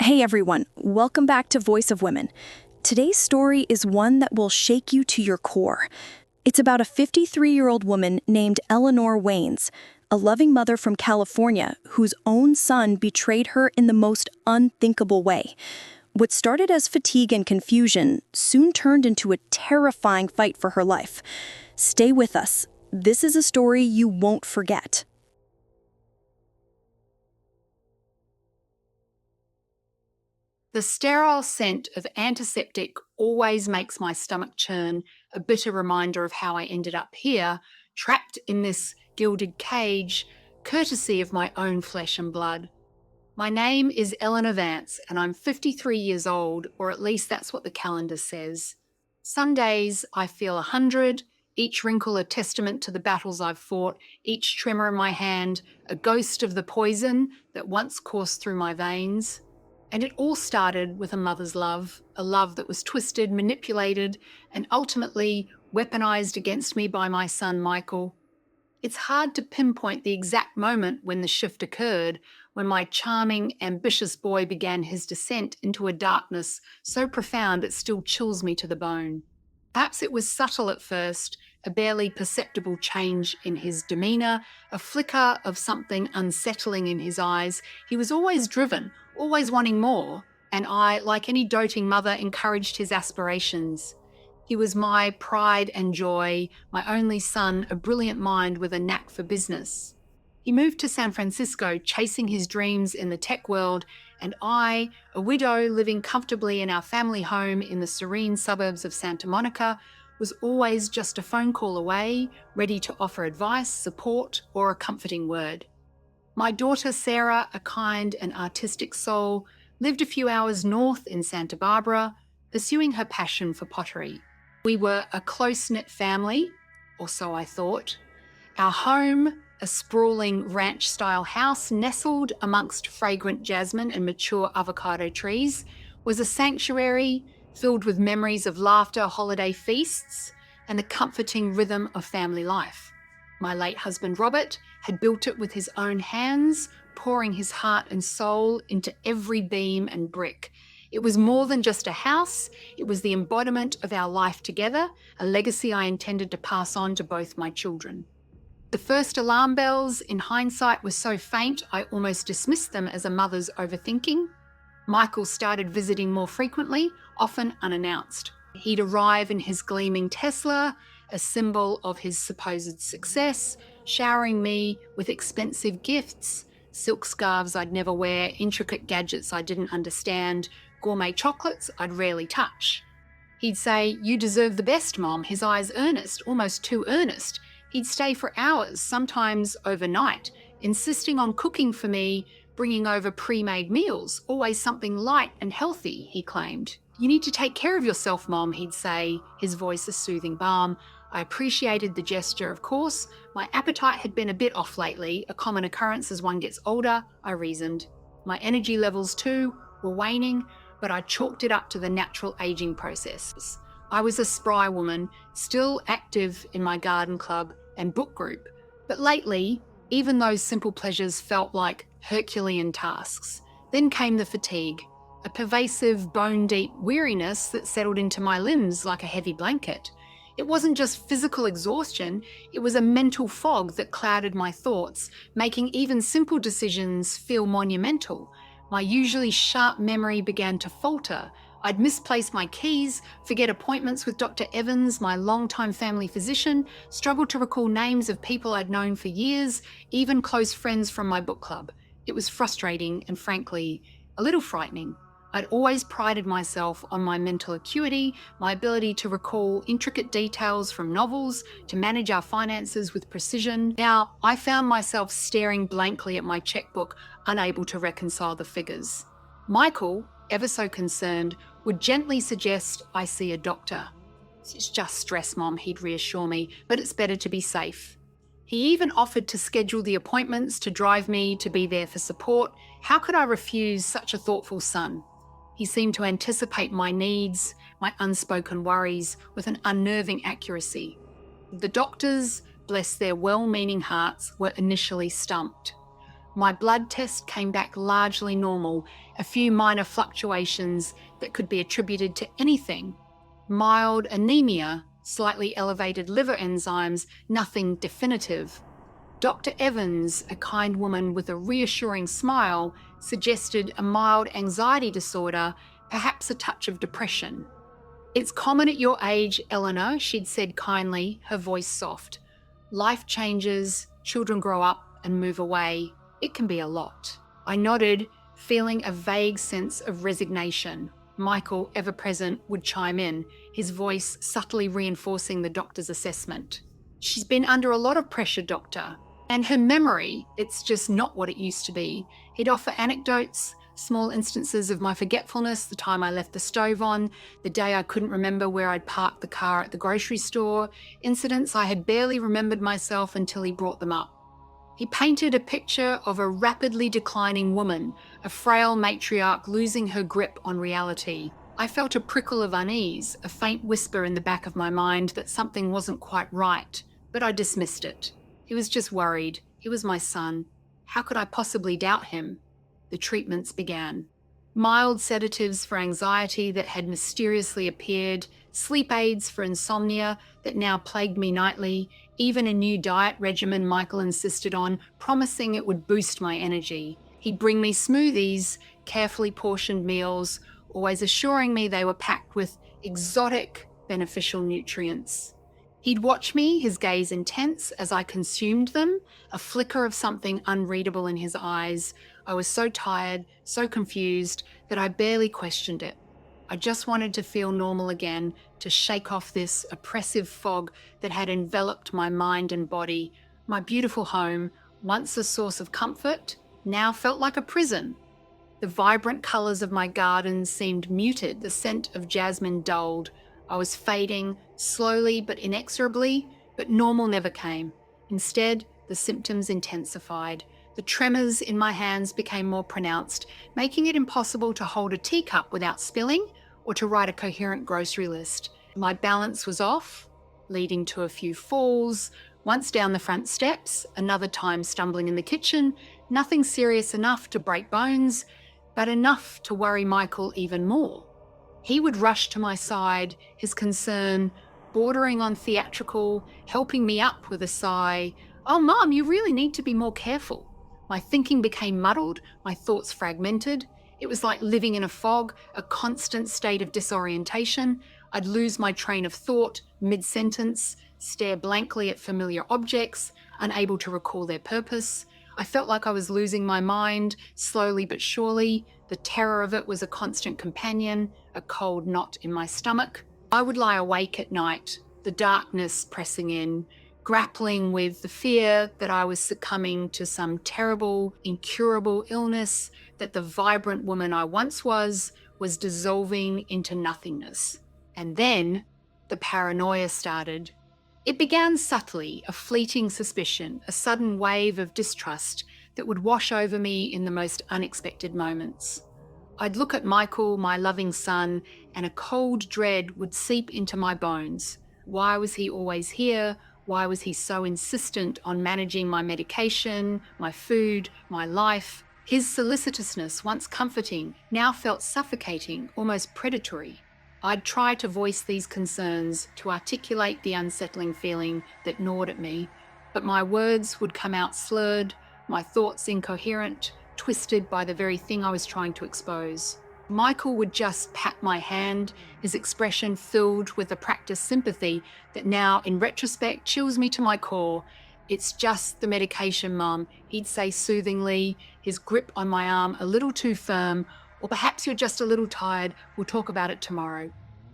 Hey everyone, welcome back to Voice of Women. Today's story is one that will shake you to your core. It's about a 53-year-old woman named Eleanor Waynes, a loving mother from California whose own son betrayed her in the most unthinkable way. What started as fatigue and confusion soon turned into a terrifying fight for her life. Stay with us. This is a story you won't forget. The sterile scent of antiseptic always makes my stomach churn, a bitter reminder of how I ended up here, trapped in this gilded cage, courtesy of my own flesh and blood. My name is Eleanor Vance, and I'm 53 years old, or at least that's what the calendar says. Some days I feel 100, each wrinkle a testament to the battles I've fought, each tremor in my hand a ghost of the poison that once coursed through my veins. And it all started with a mother's love, a love that was twisted, manipulated, and ultimately weaponized against me by my son, Michael. It's hard to pinpoint the exact moment when the shift occurred, when my charming, ambitious boy began his descent into a darkness so profound it still chills me to the bone. Perhaps it was subtle at first, a barely perceptible change in his demeanour, a flicker of something unsettling in his eyes. He was always driven, always wanting more, and I, like any doting mother, encouraged his aspirations. He was my pride and joy, my only son, a brilliant mind with a knack for business. He moved to San Francisco, chasing his dreams in the tech world, and I, a widow living comfortably in our family home in the serene suburbs of Santa Monica, was always just a phone call away, ready to offer advice, support, or a comforting word. My daughter Sarah, a kind and artistic soul, lived a few hours north in Santa Barbara, pursuing her passion for pottery. We were a close-knit family, or so I thought. Our home, a sprawling ranch-style house nestled amongst fragrant jasmine and mature avocado trees, was a sanctuary filled with memories of laughter, holiday feasts, and the comforting rhythm of family life. My late husband Robert had built it with his own hands, pouring his heart and soul into every beam and brick. It was more than just a house, it was the embodiment of our life together, a legacy I intended to pass on to both my children. The first alarm bells, in hindsight, were so faint I almost dismissed them as a mother's overthinking. Michael started visiting more frequently, often unannounced. He'd arrive in his gleaming Tesla, a symbol of his supposed success, showering me with expensive gifts, silk scarves I'd never wear, intricate gadgets I didn't understand, gourmet chocolates I'd rarely touch. He'd say, "You deserve the best, Mom," his eyes earnest, almost too earnest. He'd stay for hours, sometimes overnight, insisting on cooking for me, bringing over pre-made meals, always something light and healthy, he claimed. "You need to take care of yourself, Mom," he'd say, his voice a soothing balm. I appreciated the gesture, of course. My appetite had been a bit off lately, a common occurrence as one gets older, I reasoned. My energy levels too were waning, but I chalked it up to the natural aging process. I was a spry woman, still active in my garden club and book group, but lately, even those simple pleasures felt like Herculean tasks. Then came the fatigue, a pervasive, bone-deep weariness that settled into my limbs like a heavy blanket. It wasn't just physical exhaustion, it was a mental fog that clouded my thoughts, making even simple decisions feel monumental. My usually sharp memory began to falter. I'd misplace my keys, forget appointments with Dr. Evans, my longtime family physician, struggle to recall names of people I'd known for years, even close friends from my book club. It was frustrating and, frankly, a little frightening. I'd always prided myself on my mental acuity, my ability to recall intricate details from novels, to manage our finances with precision. Now, I found myself staring blankly at my checkbook, unable to reconcile the figures. Michael, ever so concerned, would gently suggest I see a doctor. "It's just stress, Mom," he'd reassure me, "but it's better to be safe." He even offered to schedule the appointments, to drive me, to be there for support. How could I refuse such a thoughtful son? He seemed to anticipate my needs, my unspoken worries, with an unnerving accuracy. The doctors, bless their well-meaning hearts, were initially stumped. My blood test came back largely normal, a few minor fluctuations that could be attributed to anything. Mild anemia, slightly elevated liver enzymes, nothing definitive. Dr. Evans, a kind woman with a reassuring smile, suggested a mild anxiety disorder, perhaps a touch of depression. "It's common at your age, Eleanor," she'd said kindly, her voice soft. "Life changes, children grow up and move away. It can be a lot." I nodded, feeling a vague sense of resignation. Michael, ever present, would chime in, his voice subtly reinforcing the doctor's assessment. "She's been under a lot of pressure, doctor. And her memory, it's just not what it used to be." He'd offer anecdotes, small instances of my forgetfulness, the time I left the stove on, the day I couldn't remember where I'd parked the car at the grocery store, incidents I had barely remembered myself until he brought them up. He painted a picture of a rapidly declining woman, a frail matriarch losing her grip on reality. I felt a prickle of unease, a faint whisper in the back of my mind that something wasn't quite right, but I dismissed it. He was just worried. He was my son. How could I possibly doubt him? The treatments began. Mild sedatives for anxiety that had mysteriously appeared, sleep aids for insomnia that now plagued me nightly, even a new diet regimen Michael insisted on, promising it would boost my energy. He'd bring me smoothies, carefully portioned meals, always assuring me they were packed with exotic, beneficial nutrients. He'd watch me, his gaze intense, as I consumed them, a flicker of something unreadable in his eyes. I was so tired, so confused, that I barely questioned it. I just wanted to feel normal again, to shake off this oppressive fog that had enveloped my mind and body. My beautiful home, once a source of comfort, now felt like a prison. The vibrant colours of my garden seemed muted, the scent of jasmine dulled. I was fading, slowly but inexorably, but normal never came. Instead, the symptoms intensified. The tremors in my hands became more pronounced, making it impossible to hold a teacup without spilling or to write a coherent grocery list. My balance was off, leading to a few falls, once down the front steps, another time stumbling in the kitchen, nothing serious enough to break bones, but enough to worry Michael even more. He would rush to my side, his concern bordering on theatrical, helping me up with a sigh. "Oh, Mom, you really need to be more careful." My thinking became muddled, my thoughts fragmented. It was like living in a fog, a constant state of disorientation. I'd lose my train of thought mid-sentence, stare blankly at familiar objects, unable to recall their purpose. I felt like I was losing my mind, slowly but surely. The terror of it was a constant companion, a cold knot in my stomach. I would lie awake at night, the darkness pressing in, grappling with the fear that I was succumbing to some terrible, incurable illness, that the vibrant woman I once was dissolving into nothingness. And then the paranoia started. It began subtly, a fleeting suspicion, a sudden wave of distrust that would wash over me in the most unexpected moments. I'd look at Michael, my loving son, and a cold dread would seep into my bones. Why was he always here? Why was he so insistent on managing my medication, my food, my life? His solicitousness, once comforting, now felt suffocating, almost predatory. I'd try to voice these concerns, to articulate the unsettling feeling that gnawed at me, but my words would come out slurred, my thoughts incoherent, twisted by the very thing I was trying to expose. Michael would just pat my hand, his expression filled with a practiced sympathy that now, in retrospect, chills me to my core. "It's just the medication, Mum," he'd say soothingly, his grip on my arm a little too firm. "Or perhaps you're just a little tired. We'll talk about it tomorrow."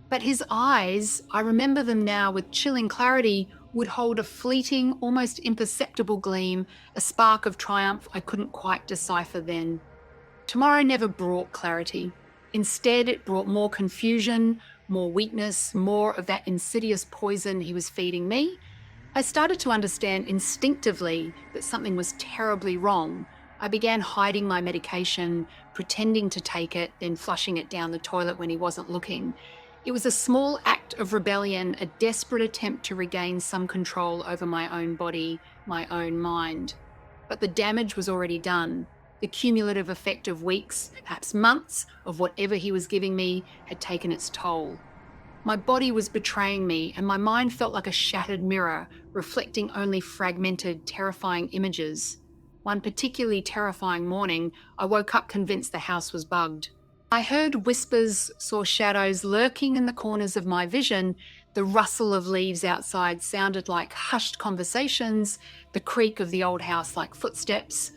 But his eyes, I remember them now with chilling clarity, would hold a fleeting, almost imperceptible gleam, a spark of triumph I couldn't quite decipher then. Tomorrow never brought clarity. Instead, it brought more confusion, more weakness, more of that insidious poison he was feeding me. I started to understand instinctively that something was terribly wrong. I began hiding my medication, pretending to take it, then flushing it down the toilet when he wasn't looking. It was a small act of rebellion, a desperate attempt to regain some control over my own body, my own mind. But the damage was already done. The cumulative effect of weeks, perhaps months, of whatever he was giving me had taken its toll. My body was betraying me, and my mind felt like a shattered mirror, reflecting only fragmented, terrifying images. One particularly terrifying morning, I woke up convinced the house was bugged. I heard whispers, saw shadows lurking in the corners of my vision. The rustle of leaves outside sounded like hushed conversations, the creak of the old house like footsteps.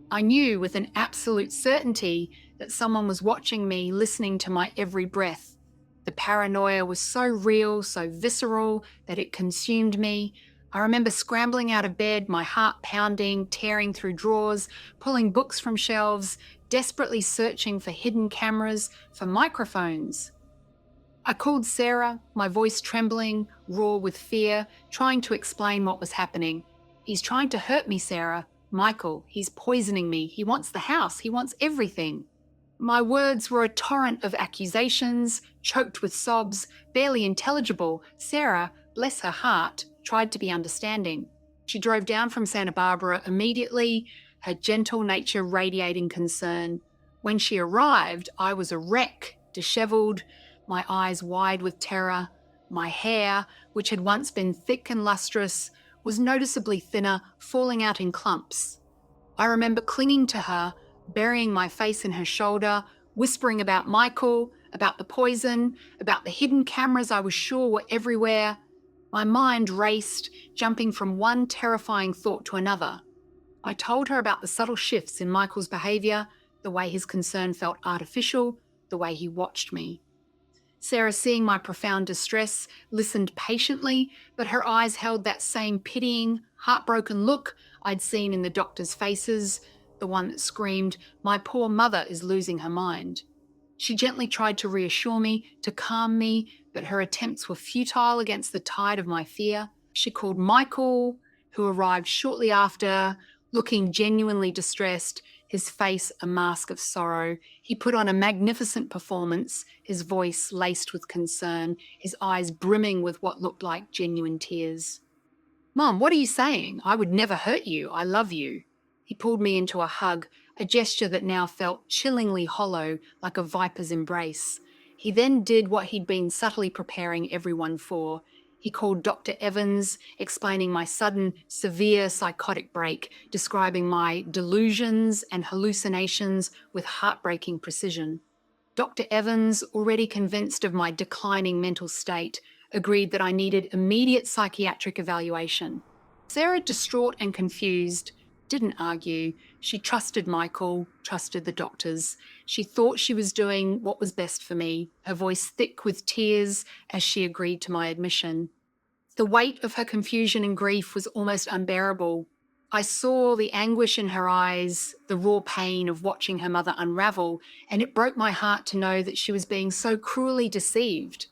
I knew with an absolute certainty that someone was watching me, listening to my every breath. The paranoia was so real, so visceral, that it consumed me. I remember scrambling out of bed, my heart pounding, tearing through drawers, pulling books from shelves, desperately searching for hidden cameras, for microphones. I called Sarah, my voice trembling, raw with fear, trying to explain what was happening. "He's trying to hurt me, Sarah. Michael, he's poisoning me. He wants the house. He wants everything." My words were a torrent of accusations, choked with sobs, barely intelligible. Sarah, bless her heart, tried to be understanding. She drove down from Santa Barbara immediately, her gentle nature radiating concern. When she arrived, I was a wreck, dishevelled, my eyes wide with terror. My hair, which had once been thick and lustrous, was noticeably thinner, falling out in clumps. I remember clinging to her, burying my face in her shoulder, whispering about Michael, about the poison, about the hidden cameras I was sure were everywhere. My mind raced, jumping from one terrifying thought to another. I told her about the subtle shifts in Michael's behaviour, the way his concern felt artificial, the way he watched me. Sarah, seeing my profound distress, listened patiently, but her eyes held that same pitying, heartbroken look I'd seen in the doctors' faces, the one that screamed, "My poor mother is losing her mind." She gently tried to reassure me, to calm me, but her attempts were futile against the tide of my fear. She called Michael, who arrived shortly after, looking genuinely distressed, his face a mask of sorrow. He put on a magnificent performance, his voice laced with concern, his eyes brimming with what looked like genuine tears. "Mom, what are you saying? I would never hurt you. I love you." He pulled me into a hug, a gesture that now felt chillingly hollow, like a viper's embrace. He then did what he'd been subtly preparing everyone for. He called Dr. Evans, explaining my sudden, severe psychotic break, describing my delusions and hallucinations with heartbreaking precision. Dr. Evans, already convinced of my declining mental state, agreed that I needed immediate psychiatric evaluation. Sarah, distraught and confused, didn't argue. She trusted Michael, trusted the doctors. She thought she was doing what was best for me, her voice thick with tears as she agreed to my admission. The weight of her confusion and grief was almost unbearable. I saw the anguish in her eyes, the raw pain of watching her mother unravel, and it broke my heart to know that she was being so cruelly deceived.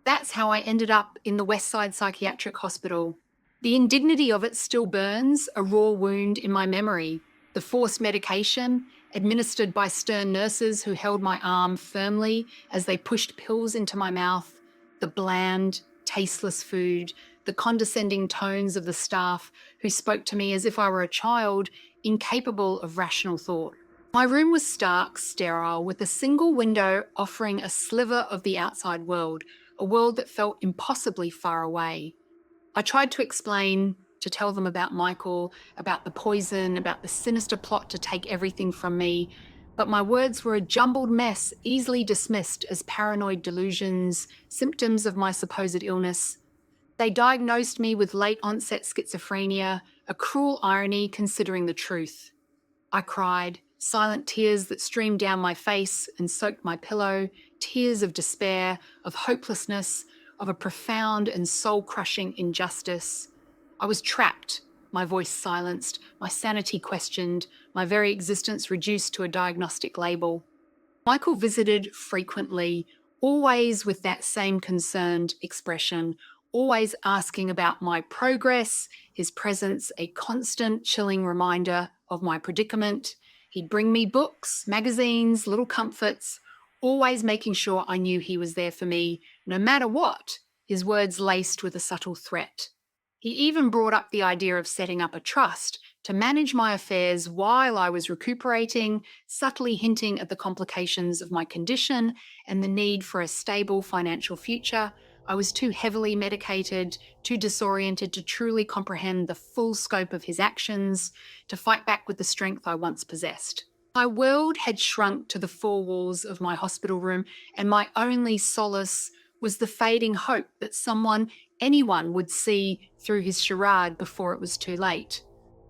That's how I ended up in the Westside Psychiatric Hospital. The indignity of it still burns, a raw wound in my memory. The forced medication, administered by stern nurses who held my arm firmly as they pushed pills into my mouth, the bland, tasteless food, the condescending tones of the staff who spoke to me as if I were a child, incapable of rational thought. My room was stark, sterile, with a single window offering a sliver of the outside world, a world that felt impossibly far away. I tried to explain, to tell them about Michael, about the poison, about the sinister plot to take everything from me, but my words were a jumbled mess, easily dismissed as paranoid delusions, symptoms of my supposed illness. They diagnosed me with late-onset schizophrenia, a cruel irony considering the truth. I cried, silent tears that streamed down my face and soaked my pillow, tears of despair, of hopelessness, of a profound and soul-crushing injustice. I was trapped, my voice silenced, my sanity questioned, my very existence reduced to a diagnostic label. Michael visited frequently, always with that same concerned expression, always asking about my progress, his presence a constant chilling reminder of my predicament. He'd bring me books, magazines, little comforts, always making sure I knew he was there for me, no matter what, his words laced with a subtle threat. He even brought up the idea of setting up a trust to manage my affairs while I was recuperating, subtly hinting at the complications of my condition and the need for a stable financial future. I was too heavily medicated, too disoriented to truly comprehend the full scope of his actions, to fight back with the strength I once possessed. My world had shrunk to the four walls of my hospital room, and my only solace was the fading hope that anyone would see through his charade before it was too late.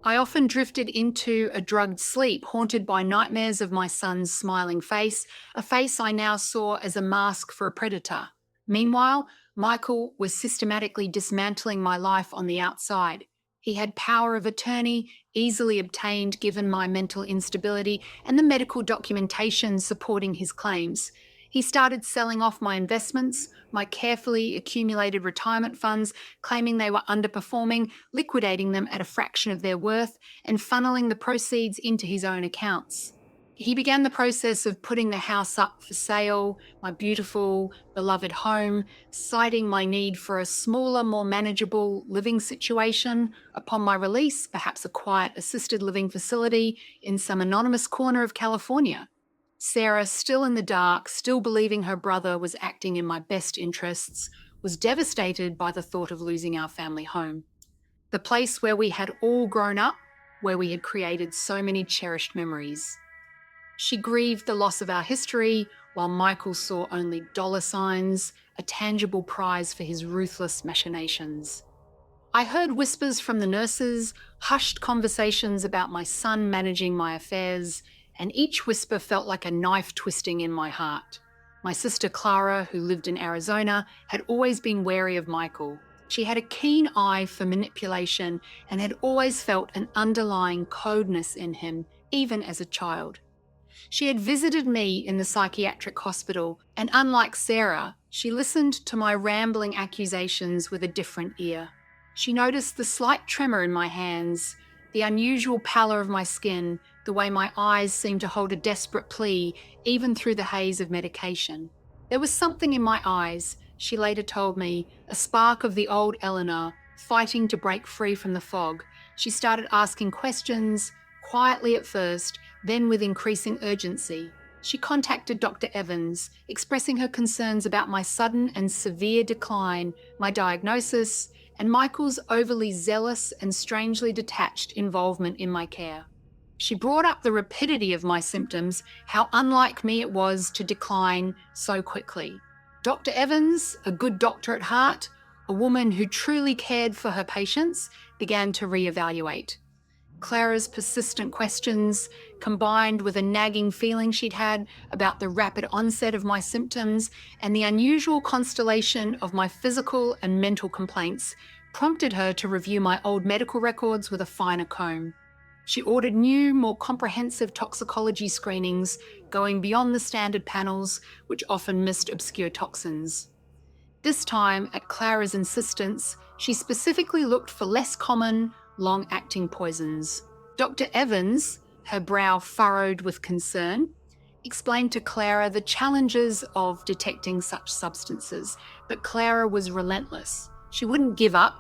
I often drifted into a drugged sleep, haunted by nightmares of my son's smiling face, a face I now saw as a mask for a predator. Meanwhile, Michael was systematically dismantling my life on the outside. He had power of attorney, easily obtained given my mental instability and the medical documentation supporting his claims. He started selling off my investments, my carefully accumulated retirement funds, claiming they were underperforming, liquidating them at a fraction of their worth, and funneling the proceeds into his own accounts. He began the process of putting the house up for sale, my beautiful, beloved home, citing my need for a smaller, more manageable living situation. Upon my release, perhaps a quiet assisted living facility in some anonymous corner of California. Sarah, still in the dark, still believing her brother was acting in my best interests, was devastated by the thought of losing our family home. The place where we had all grown up, where we had created so many cherished memories. She grieved the loss of our history, while Michael saw only dollar signs, a tangible prize for his ruthless machinations. I heard whispers from the nurses, hushed conversations about my son managing my affairs, and each whisper felt like a knife twisting in my heart. My sister Clara, who lived in Arizona, had always been wary of Michael. She had a keen eye for manipulation and had always felt an underlying coldness in him, even as a child. She had visited me in the psychiatric hospital, and unlike Sarah, she listened to my rambling accusations with a different ear. She noticed the slight tremor in my hands, the unusual pallor of my skin, the way my eyes seemed to hold a desperate plea even through the haze of medication. There was something in my eyes, she later told me, a spark of the old Eleanor, fighting to break free from the fog. She started asking questions, quietly at first, then with increasing urgency. She contacted Dr. Evans, expressing her concerns about my sudden and severe decline, my diagnosis, and Michael's overly zealous and strangely detached involvement in my care. She brought up the rapidity of my symptoms, how unlike me it was to decline so quickly. Dr. Evans, a good doctor at heart, a woman who truly cared for her patients, began to reevaluate. Clara's persistent questions, combined with a nagging feeling she'd had about the rapid onset of my symptoms and the unusual constellation of my physical and mental complaints, prompted her to review my old medical records with a finer comb. She ordered new, more comprehensive toxicology screenings, going beyond the standard panels, which often missed obscure toxins. This time, at Clara's insistence, she specifically looked for less common, long-acting poisons. Dr. Evans, her brow furrowed with concern, explained to Clara the challenges of detecting such substances, but Clara was relentless. She wouldn't give up.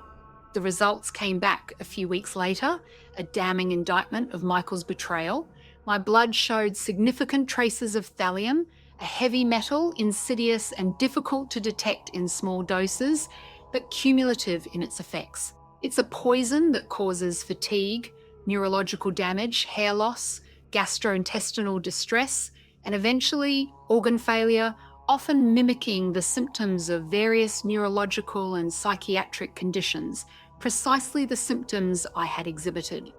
The results came back a few weeks later, a damning indictment of Michael's betrayal. My blood showed significant traces of thallium, a heavy metal, insidious and difficult to detect in small doses, but cumulative in its effects. It's a poison that causes fatigue, neurological damage, hair loss, gastrointestinal distress, and eventually organ failure, often mimicking the symptoms of various neurological and psychiatric conditions, precisely the symptoms I had exhibited.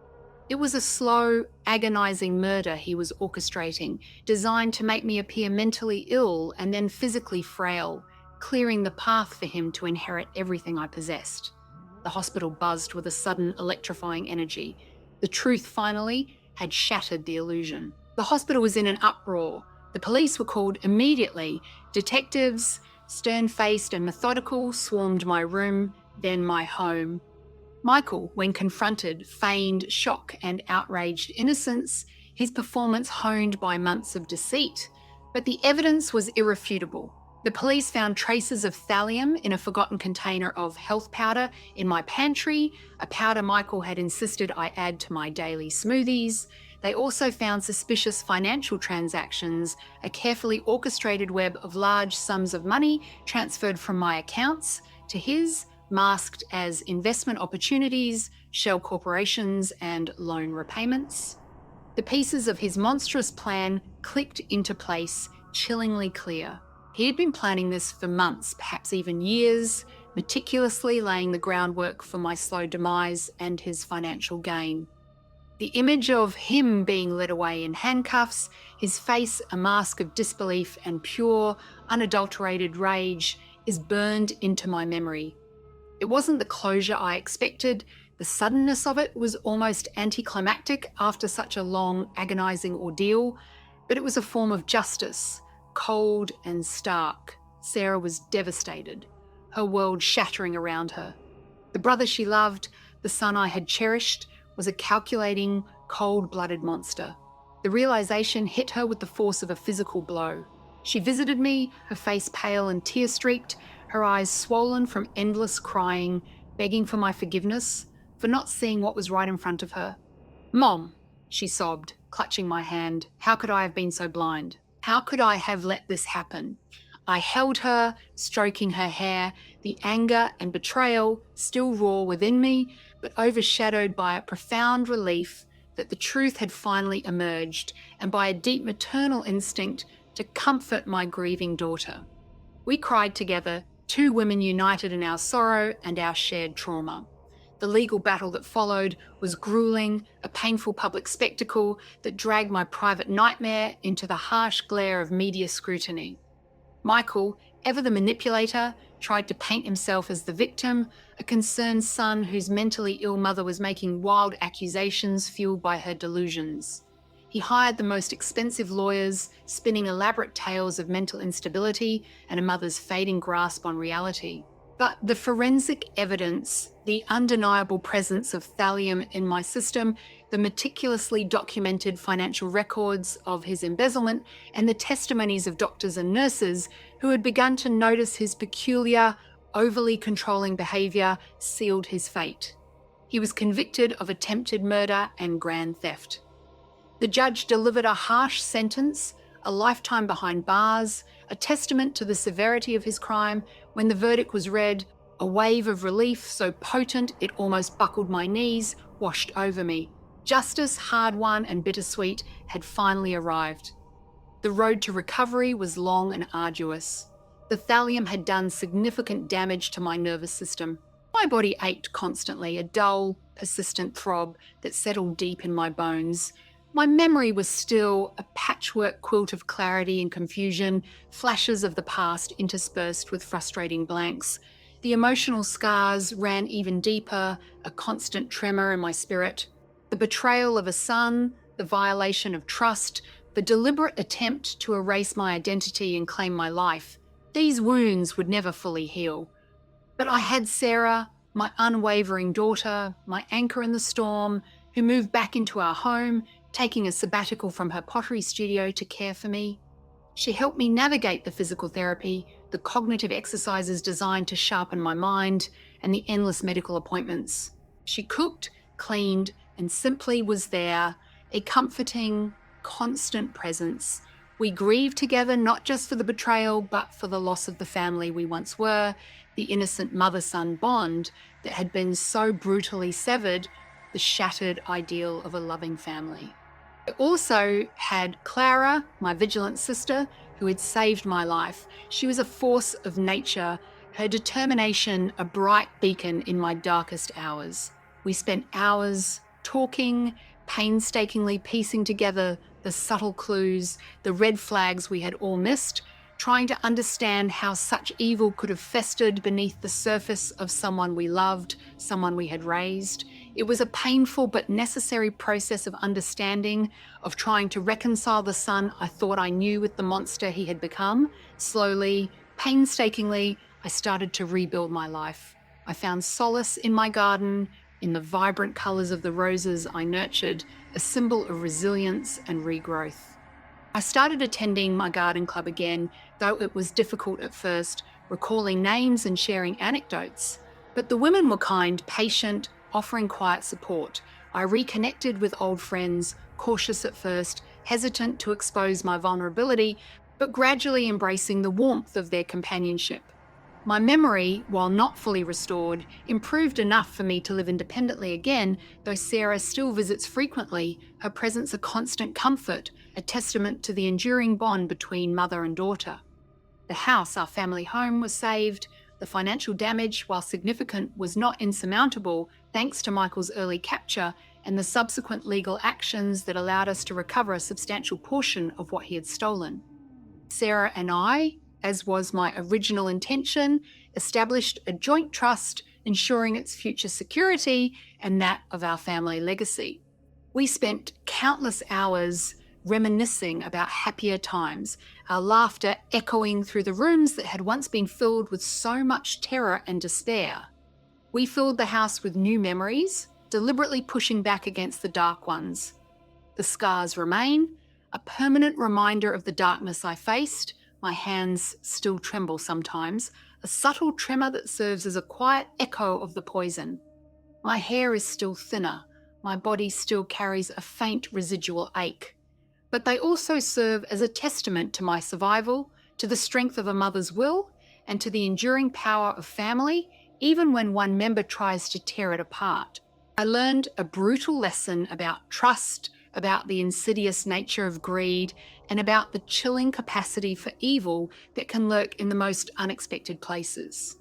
It was a slow, agonizing murder he was orchestrating, designed to make me appear mentally ill and then physically frail, clearing the path for him to inherit everything I possessed. The hospital buzzed with a sudden electrifying energy. The truth, finally, had shattered the illusion. The hospital was in an uproar. The police were called immediately. Detectives, stern-faced and methodical, swarmed my room, then my home. Michael, when confronted, feigned shock and outraged innocence, his performance honed by months of deceit. But the evidence was irrefutable. The police found traces of thallium in a forgotten container of health powder in my pantry, a powder Michael had insisted I add to my daily smoothies. They also found suspicious financial transactions, a carefully orchestrated web of large sums of money transferred from my accounts to his, masked as investment opportunities, shell corporations, and loan repayments. The pieces of his monstrous plan clicked into place, chillingly clear. He had been planning this for months, perhaps even years, meticulously laying the groundwork for my slow demise and his financial gain. The image of him being led away in handcuffs, his face a mask of disbelief and pure, unadulterated rage, is burned into my memory. It wasn't the closure I expected. The suddenness of it was almost anticlimactic after such a long, agonising ordeal, but it was a form of justice, cold and stark. Sarah was devastated, her world shattering around her. The brother she loved, the son I had cherished, was a calculating, cold-blooded monster. The realisation hit her with the force of a physical blow. She visited me, her face pale and tear-streaked, her eyes swollen from endless crying, begging for my forgiveness, for not seeing what was right in front of her. "Mom," she sobbed, clutching my hand. "How could I have been so blind? How could I have let this happen?" I held her, stroking her hair, the anger and betrayal still raw within me, but overshadowed by a profound relief that the truth had finally emerged, and by a deep maternal instinct to comfort my grieving daughter. We cried together, two women united in our sorrow and our shared trauma. The legal battle that followed was grueling, a painful public spectacle that dragged my private nightmare into the harsh glare of media scrutiny. Michael, ever the manipulator, tried to paint himself as the victim, a concerned son whose mentally ill mother was making wild accusations fueled by her delusions. He hired the most expensive lawyers, spinning elaborate tales of mental instability and a mother's fading grasp on reality. But the forensic evidence, the undeniable presence of thallium in my system, the meticulously documented financial records of his embezzlement, and the testimonies of doctors and nurses who had begun to notice his peculiar, overly controlling behaviour, sealed his fate. He was convicted of attempted murder and grand theft. The judge delivered a harsh sentence, a lifetime behind bars, a testament to the severity of his crime. When the verdict was read, a wave of relief so potent it almost buckled my knees washed over me. Justice, hard-won and bittersweet, had finally arrived. The road to recovery was long and arduous. The thallium had done significant damage to my nervous system. My body ached constantly, a dull, persistent throb that settled deep in my bones. My memory was still a patchwork quilt of clarity and confusion, flashes of the past interspersed with frustrating blanks. The emotional scars ran even deeper, a constant tremor in my spirit. The betrayal of a son, the violation of trust, the deliberate attempt to erase my identity and claim my life. These wounds would never fully heal. But I had Sarah, my unwavering daughter, my anchor in the storm, who moved back into our home, taking a sabbatical from her pottery studio to care for me. She helped me navigate the physical therapy, the cognitive exercises designed to sharpen my mind, and the endless medical appointments. She cooked, cleaned, and simply was there, a comforting, constant presence. We grieved together not just for the betrayal, but for the loss of the family we once were, the innocent mother-son bond that had been so brutally severed, the shattered ideal of a loving family. I also had Clara, my vigilant sister, who had saved my life. She was a force of nature, her determination a bright beacon in my darkest hours. We spent hours talking, painstakingly piecing together the subtle clues, the red flags we had all missed, trying to understand how such evil could have festered beneath the surface of someone we loved, someone we had raised. It was a painful but necessary process of understanding, of trying to reconcile the son I thought I knew with the monster he had become. Slowly, painstakingly, I started to rebuild my life. I found solace in my garden, in the vibrant colours of the roses I nurtured, a symbol of resilience and regrowth. I started attending my garden club again, though it was difficult at first, recalling names and sharing anecdotes. But the women were kind, patient, offering quiet support. I reconnected with old friends, cautious at first, hesitant to expose my vulnerability, but gradually embracing the warmth of their companionship. My memory, while not fully restored, improved enough for me to live independently again, though Sarah still visits frequently, her presence a constant comfort, a testament to the enduring bond between mother and daughter. The house, our family home, was saved. The financial damage, while significant, was not insurmountable thanks to Michael's early capture and the subsequent legal actions that allowed us to recover a substantial portion of what he had stolen. Sarah and I, as was my original intention, established a joint trust ensuring its future security and that of our family legacy. We spent countless hours reminiscing about happier times, our laughter echoing through the rooms that had once been filled with so much terror and despair. We filled the house with new memories, deliberately pushing back against the dark ones. The scars remain, a permanent reminder of the darkness I faced. My hands still tremble sometimes, a subtle tremor that serves as a quiet echo of the poison. My hair is still thinner, my body still carries a faint residual ache. But they also serve as a testament to my survival, to the strength of a mother's will, and to the enduring power of family, even when one member tries to tear it apart. I learned a brutal lesson about trust, about the insidious nature of greed, and about the chilling capacity for evil that can lurk in the most unexpected places.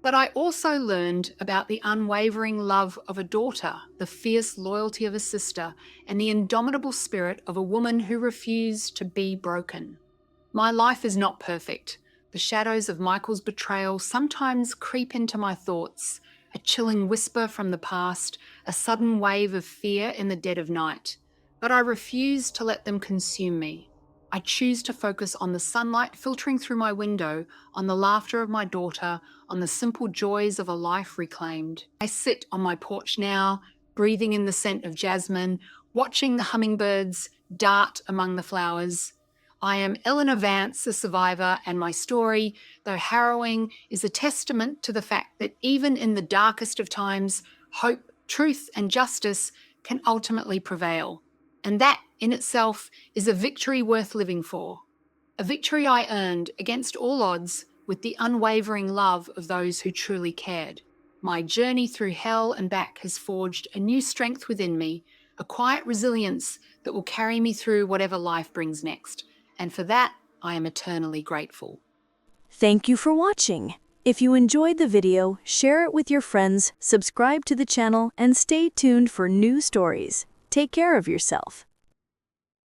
But I also learned about the unwavering love of a daughter, the fierce loyalty of a sister, and the indomitable spirit of a woman who refused to be broken. My life is not perfect. The shadows of Michael's betrayal sometimes creep into my thoughts, a chilling whisper from the past, a sudden wave of fear in the dead of night. But I refuse to let them consume me. I choose to focus on the sunlight filtering through my window, on the laughter of my daughter, on the simple joys of a life reclaimed. I sit on my porch now, breathing in the scent of jasmine, watching the hummingbirds dart among the flowers. I am Eleanor Vance, a survivor, and my story, though harrowing, is a testament to the fact that even in the darkest of times, hope, truth, and justice can ultimately prevail. And that, in itself, is a victory worth living for. A victory I earned against all odds with the unwavering love of those who truly cared. My journey through hell and back has forged a new strength within me, a quiet resilience that will carry me through whatever life brings next. And for that, I am eternally grateful. Thank you for watching. If you enjoyed the video, share it with your friends, subscribe to the channel, and stay tuned for new stories. Take care of yourself.